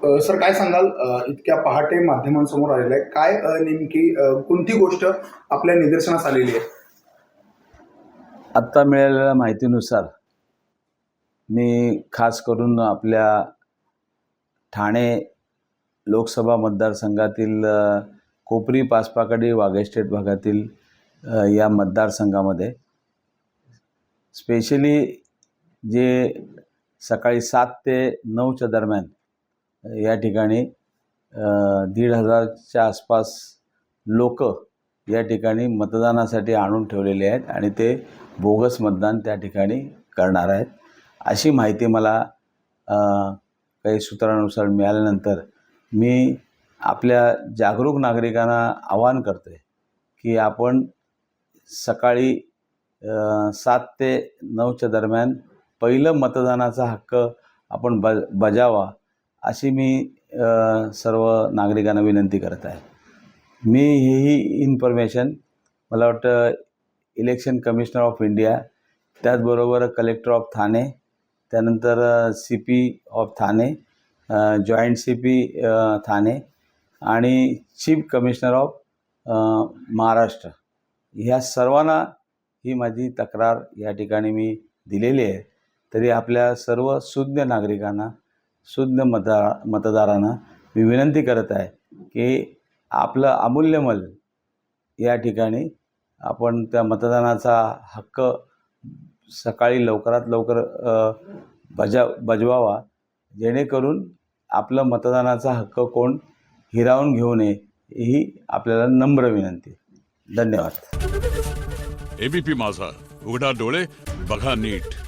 Sir काय सांगाल, इतक्या पहाटे माध्यमांसमोर आलेलं आहे, काय नेमकी कोणती गोष्ट आपल्या निदर्शनास आलेली आहे? आत्ता मिळालेल्या माहितीनुसार मी खास करून आपल्या ठाणे लोकसभा मतदारसंघातील कोपरी पाचपाकडी वाघेस्टेट भागातील या मतदारसंघामध्ये स्पेशली जे सकाळी 7 ते 9च्या दरम्यान या ठिकाणी 1,500च्या आसपास लोक या ठिकाणी मतदानासाठी आणून ठेवलेले आहेत आणि ते बोगस मतदान त्या ठिकाणी करणार आहेत अशी माहिती मला काही सूत्रानुसार मिळाल्यानंतर मी आपल्या जागरूक नागरिकांना आवाहन करतो आहे की आपण सकाळी 7 ते 9च्या दरम्यान पहिलं मतदानाचा हक्क आपण बजावा अशी मी सर्व नागरिकांना विनंती करत आहे. मी ही इन्फॉर्मेशन मला वाटतं इलेक्शन कमिशनर ऑफ इंडिया, त्याचबरोबर कलेक्टर ऑफ ठाणे, त्यानंतर CP of Thane, joint CP Thane आणि चीफ कमिशनर ऑफ महाराष्ट्र ह्या सर्वांना ही माझी तक्रार या ठिकाणी मी दिलेली आहे. तरी आपल्या सर्व सुज्ञ नागरिकांना, सुज्ञ मतदारांना मी विनंती करत आहे की आपलं अमूल्य मत या ठिकाणी आपण त्या मतदानाचा हक्क सकाळी लवकरात लवकर बजवावा, जेणेकरून आपलं मतदानाचा हक्क कोण हिरावून घेऊ नये ही आपल्याला नम्र विनंती. धन्यवाद. ABP माझा, उघडा डोळे बघा नीट.